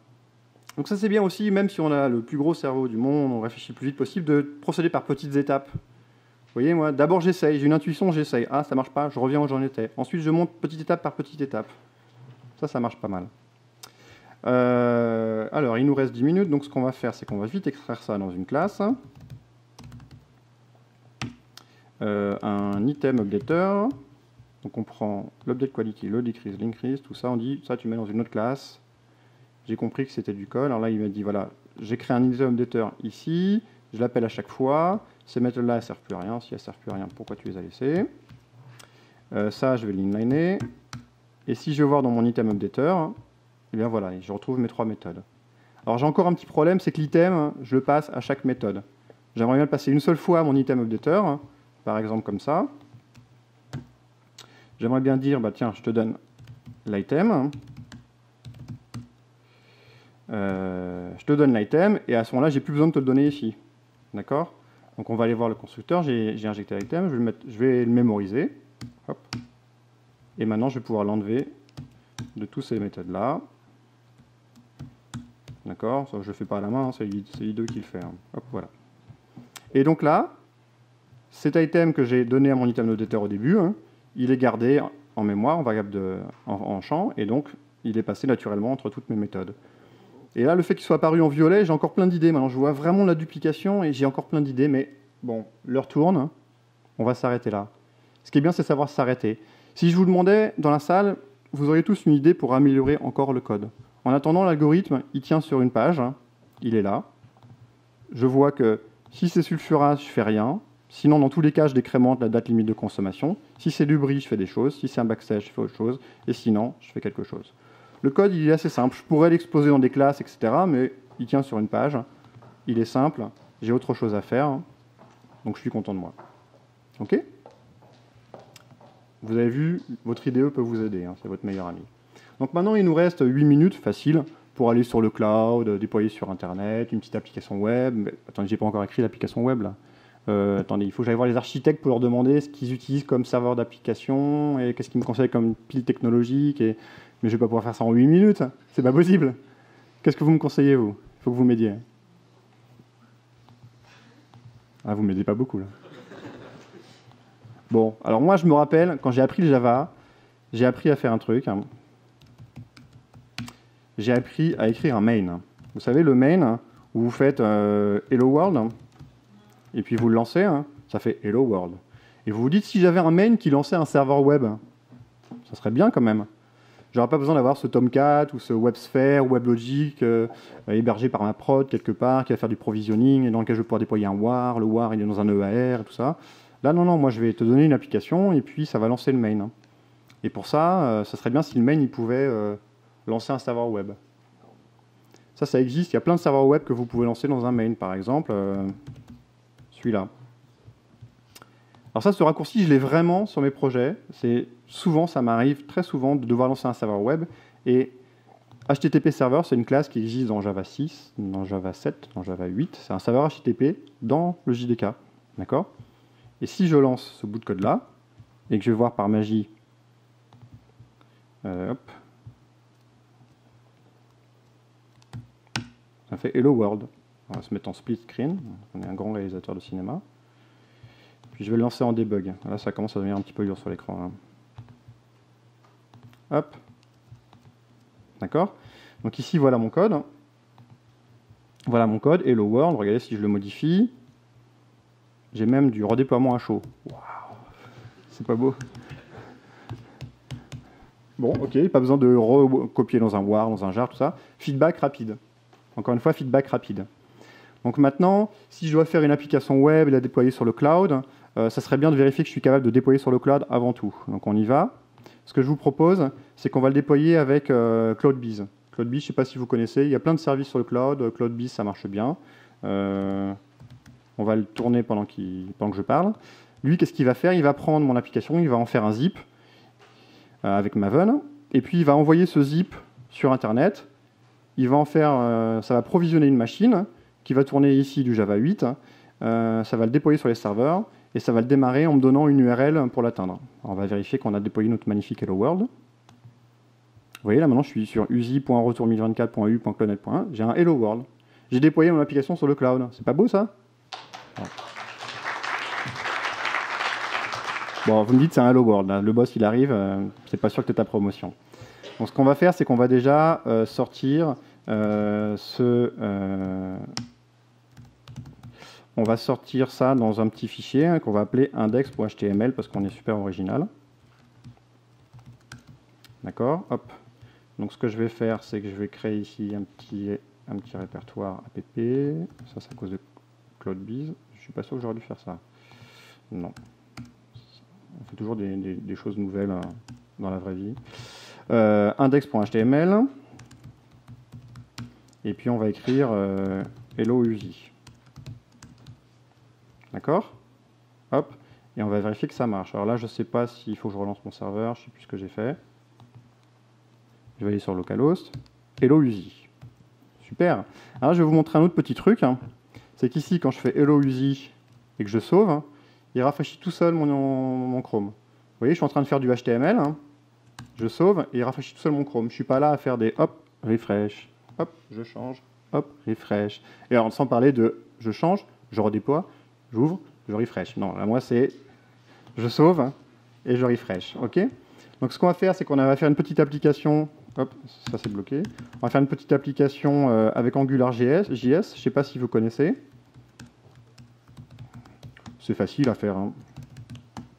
Donc ça, c'est bien aussi, même si on a le plus gros cerveau du monde, on réfléchit le plus vite possible, de procéder par petites étapes. Vous voyez, moi, d'abord, j'essaye, j'ai une intuition, j'essaye. Ah, ça marche pas, je reviens où j'en étais. Ensuite, je monte petite étape par petite étape. Ça marche pas mal. Alors, il nous reste 10 minutes, donc ce qu'on va faire, c'est qu'on va vite extraire ça dans une classe. Un item updater. Donc on prend l'update quality, le decrease, l'increase, tout ça, on dit, ça tu mets dans une autre classe. J'ai compris que c'était du code. Alors là, il m'a dit, voilà, j'ai créé un item updater ici, je l'appelle à chaque fois. Ces méthodes-là, elles ne servent plus à rien. Si elles ne servent plus à rien, pourquoi tu les as laissées ? Ça, je vais l'inliner. Et si je vais voir dans mon item updater, eh bien voilà, je retrouve mes 3 méthodes. Alors j'ai encore un petit problème, c'est que l'item, je le passe à chaque méthode. J'aimerais bien le passer une seule fois à mon item updater, par exemple comme ça. J'aimerais bien dire, bah tiens, je te donne l'item. Je te donne l'item, et à ce moment-là, j'ai plus besoin de te le donner ici. D'accord ? Donc on va aller voir le constructeur, j'ai injecté l'item, je vais le mémoriser. Hop. Et maintenant, je vais pouvoir l'enlever de toutes ces méthodes-là. D'accord ? Ça, je ne le fais pas à la main, hein, c'est l'IDE qui le fait. Hein. Hop, voilà. Et donc là, cet item que j'ai donné à mon item updater au début, hein, il est gardé en mémoire, en variable en champ, et donc il est passé naturellement entre toutes mes méthodes. Et là, le fait qu'il soit apparu en violet, j'ai encore plein d'idées. Maintenant, je vois vraiment la duplication, et j'ai encore plein d'idées, mais bon, l'heure tourne, hein, on va s'arrêter là. Ce qui est bien, c'est savoir s'arrêter. Si je vous demandais, dans la salle, vous auriez tous une idée pour améliorer encore le code. En attendant, l'algorithme, il tient sur une page, hein, il est là. Je vois que si c'est sulfurase, je fais rien. Sinon, dans tous les cas, je décrémente la date limite de consommation. Si c'est du bris, je fais des choses. Si c'est un backslash, je fais autre chose. Et sinon, je fais quelque chose. Le code, il est assez simple. Je pourrais l'exposer dans des classes, etc. Mais il tient sur une page. Il est simple. J'ai autre chose à faire. Donc, je suis content de moi. OK ? Vous avez vu, votre IDE peut vous aider. Hein, c'est votre meilleur ami. Donc maintenant, il nous reste 8 minutes, facile, pour aller sur le cloud, déployer sur Internet, une petite application web. Mais, attendez, j'ai pas encore écrit l'application web, là. Attendez, il faut que j'aille voir les architectes pour leur demander ce qu'ils utilisent comme serveur d'application et qu'est-ce qu'ils me conseillent comme pile technologique. Mais je vais pas pouvoir faire ça en 8 minutes. C'est pas possible. Qu'est-ce que vous me conseillez, vous? Il faut que vous m'aidiez. Ah, vous m'aidez pas beaucoup, là. Bon, alors moi, je me rappelle, quand j'ai appris le Java, j'ai appris à faire un truc. Hein. J'ai appris à écrire un main. Vous savez, le main, où vous faites Hello World, et puis vous le lancez, hein, ça fait Hello World. Et vous vous dites, si j'avais un main qui lançait un serveur web, ça serait bien quand même. J'aurais pas besoin d'avoir ce Tomcat ou ce WebSphere, WebLogic hébergé par ma prod quelque part, qui va faire du provisioning et dans lequel je vais pouvoir déployer un WAR. Le WAR, il est dans un EAR et tout ça. Là, non, moi, je vais te donner une application et puis ça va lancer le main. Et pour ça, ça serait bien si le main il pouvait lancer un serveur web. Ça existe. Il y a plein de serveurs web que vous pouvez lancer dans un main, par exemple. Celui-là. Alors ça, ce raccourci, je l'ai vraiment sur mes projets. Souvent, ça m'arrive très souvent de devoir lancer un serveur web. Et HTTP Server, c'est une classe qui existe dans Java 6, dans Java 7, dans Java 8. C'est un serveur HTTP dans le JDK. D'accord ? Et si je lance ce bout de code-là, et que je vais voir par magie, hop, ça fait Hello World. On va se mettre en split screen. On est un grand réalisateur de cinéma. Puis je vais le lancer en debug. Là, ça commence à devenir un petit peu dur sur l'écran. Hein. Hop. D'accord ? Donc ici, voilà mon code. Voilà mon code, Hello World. Regardez si je le modifie. J'ai même du redéploiement à chaud. Waouh, c'est pas beau. Bon, ok, pas besoin de recopier dans un WAR, dans un jar, tout ça. Feedback rapide. Encore une fois, feedback rapide. Donc maintenant, si je dois faire une application web et la déployer sur le cloud, ça serait bien de vérifier que je suis capable de déployer sur le cloud avant tout. Donc on y va. Ce que je vous propose, c'est qu'on va le déployer avec CloudBees. CloudBees, je ne sais pas si vous connaissez, il y a plein de services sur le cloud. CloudBees, ça marche bien. On va le tourner pendant que je parle. Lui, qu'est-ce qu'il va faire? Il va prendre mon application, il va en faire un zip avec Maven, et puis il va envoyer ce zip sur Internet. Il va en faire, ça va provisionner une machine qui va tourner ici du Java 8. Ça va le déployer sur les serveurs et ça va le démarrer en me donnant une URL pour l'atteindre. On va vérifier qu'on a déployé notre magnifique Hello World. Vous voyez, là maintenant je suis sur usi.retour1024.u.cloudnet.1. J'ai un Hello World. J'ai déployé mon application sur le cloud. C'est pas beau ça? Bon, vous me dites c'est un Hello World. Là. Le boss il arrive, c'est pas sûr que tu aies ta promotion. Donc ce qu'on va faire, c'est qu'on va déjà sortir on va sortir ça dans un petit fichier hein, qu'on va appeler index.html parce qu'on est super original. D'accord, hop. Donc ce que je vais faire, c'est que je vais créer ici un petit répertoire app. Ça, c'est à cause de CloudBees. Je suis pas sûr que j'aurais dû faire ça. Non. On fait toujours des choses nouvelles dans la vraie vie. Index.html. Et puis on va écrire hello Uzi. D'accord? Hop. Et on va vérifier que ça marche. Alors là, je ne sais pas s'il faut que je relance mon serveur. Je ne sais plus ce que j'ai fait. Je vais aller sur localhost. Hello Uzi. Super. Alors je vais vous montrer un autre petit truc. Hein. C'est qu'ici, quand je fais hello Uzi et que je sauve, hein, il rafraîchit tout seul mon Chrome. Vous voyez, je suis en train de faire du HTML. Hein. Je sauve et il rafraîchit tout seul mon Chrome. Je ne suis pas là à faire des hop, refresh. Hop, je change, hop, refresh. Et alors, sans parler de je change, je redéploie, j'ouvre, je refresh. Non, là, moi, c'est je sauve hein, et je refresh. OK? Donc, ce qu'on va faire, c'est qu'on va faire une petite application. Hop, ça, c'est bloqué. On va faire une petite application avec AngularJS. Je ne sais pas si vous connaissez. C'est facile à faire. Hein.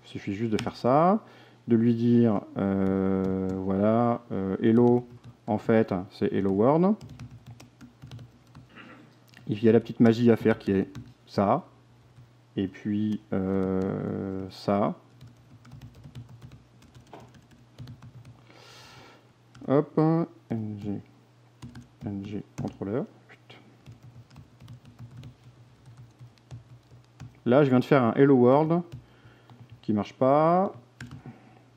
Il suffit juste de faire ça, de lui dire, voilà, hello. En fait, c'est Hello World. Il y a la petite magie à faire qui est ça. Et puis ça. Hop, ng contrôleur. Là, je viens de faire un Hello World qui ne marche pas.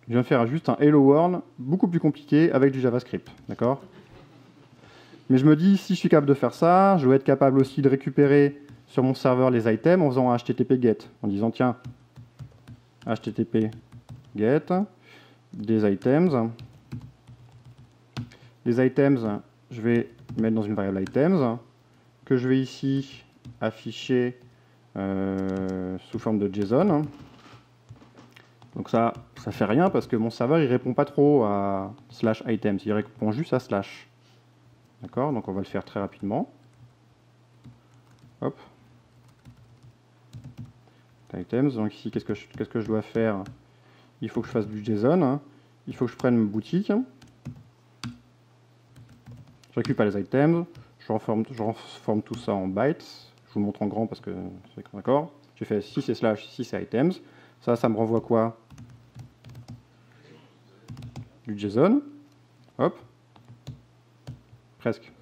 Je viens de faire juste un Hello World beaucoup plus compliqué avec du JavaScript. D'accord? Mais je me dis, si je suis capable de faire ça, je dois être capable aussi de récupérer sur mon serveur les items en faisant un HTTP GET. En disant, tiens, HTTP GET, des items. Les items, je vais mettre dans une variable items, que je vais ici afficher sous forme de JSON. Donc ça fait rien parce que mon serveur il répond pas trop à /items, il répond juste à /. D'accord, donc on va le faire très rapidement. Hop. Items, donc ici qu'est-ce que je dois faire? Il faut que je fasse du JSON, il faut que je prenne ma boutique, je récupère les items, je reforme tout ça en bytes, je vous le montre en grand parce que c'est d'accord. J'ai fait si c'est /, si c'est items, ça me renvoie quoi? Du JSON, hop, presque,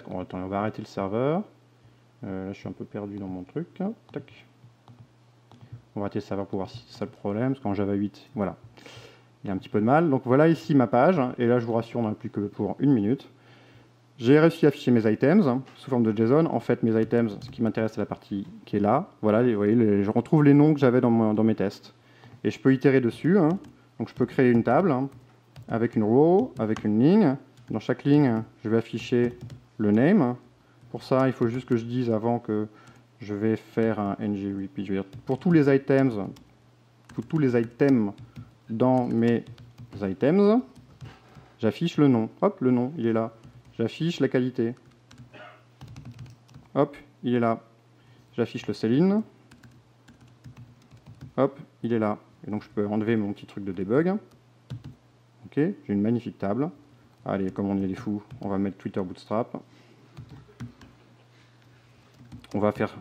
on va arrêter le serveur. Là, je suis un peu perdu dans mon truc. Tac. On va arrêter le serveur pour voir si c'est ça le problème, parce qu'en Java 8, voilà, il y a un petit peu de mal. Donc voilà ici ma page, et là je vous rassure, on n'en a plus que pour 1 minute. J'ai réussi à afficher mes items sous forme de JSON. En fait, mes items, ce qui m'intéresse, c'est la partie qui est là. Voilà, vous voyez, je retrouve les noms que j'avais dans mes tests. Et je peux itérer dessus. Donc je peux créer une table avec une row, avec une ligne. Dans chaque ligne, je vais afficher le name. Pour ça, il faut juste que je dise avant que je vais faire un ngRepeat. Je veux dire, pour tous les items dans mes items, j'affiche le nom. Hop, le nom, il est là. J'affiche la qualité. Hop, il est là. J'affiche le cell-in. Hop, il est là. Et donc je peux enlever mon petit truc de debug. Ok, j'ai une magnifique table. Allez, comme on est des fous, on va mettre Twitter Bootstrap. On va faire...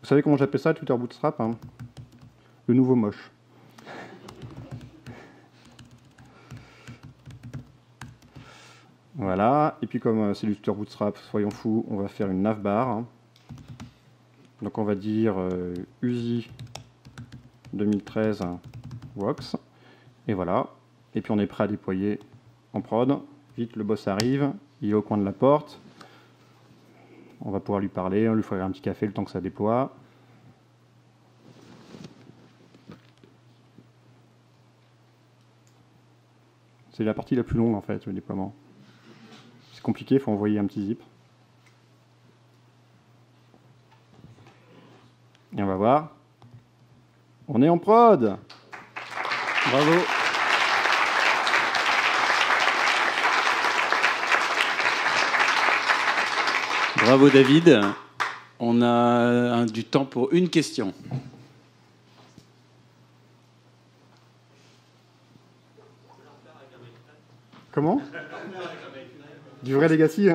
Vous savez comment j'appelle ça, Twitter Bootstrap? Le nouveau moche. Voilà, et puis comme c'est du Twitter Bootstrap, soyons fous, on va faire une navbar. Donc on va dire USI 2013 Works. Et voilà. Et puis on est prêt à déployer en prod. Vite, le boss arrive, il est au coin de la porte. On va pouvoir lui parler, on lui fera un petit café le temps que ça déploie. C'est la partie la plus longue en fait, le déploiement. C'est compliqué, il faut envoyer un petit zip. Et on va voir. On est en prod. Bravo. Bravo David. On a du temps pour une question. Comment? Du vrai legacy.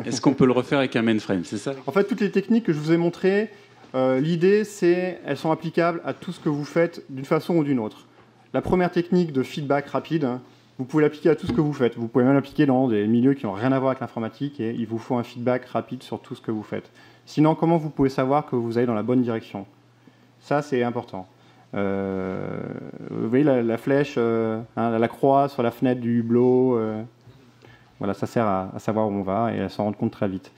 Est-ce qu'on peut le refaire avec un mainframe, c'est ça? En fait, toutes les techniques que je vous ai montrées, l'idée, c'est elles sont applicables à tout ce que vous faites d'une façon ou d'une autre. La première technique de feedback rapide, vous pouvez l'appliquer à tout ce que vous faites. Vous pouvez même l'appliquer dans des milieux qui n'ont rien à voir avec l'informatique et il vous faut un feedback rapide sur tout ce que vous faites. Sinon, comment vous pouvez savoir que vous allez dans la bonne direction? Ça, c'est important. Vous voyez la flèche, la croix sur la fenêtre du hublot. Voilà, ça sert à savoir où on va et à s'en rendre compte très vite.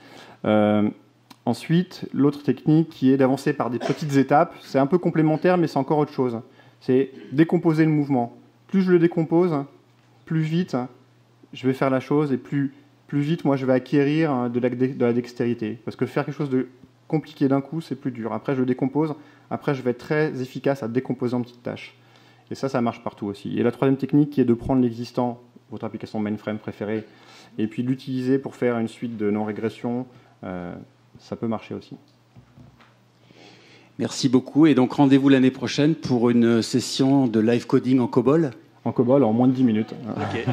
Ensuite, l'autre technique qui est d'avancer par des petites étapes, c'est un peu complémentaire, mais c'est encore autre chose. C'est décomposer le mouvement. Plus je le décompose, plus vite je vais faire la chose et plus vite moi je vais acquérir de la dextérité. Parce que faire quelque chose de compliqué d'un coup, c'est plus dur. Après, je le décompose. Après, je vais être très efficace à décomposer en petites tâches. Et ça marche partout aussi. Et la troisième technique qui est de prendre l'existant, votre application mainframe préférée, et puis l'utiliser pour faire une suite de non-régression, ça peut marcher aussi. Merci beaucoup. Et donc, rendez-vous l'année prochaine pour une session de live coding en COBOL. En COBOL, en moins de 10 minutes. Ok.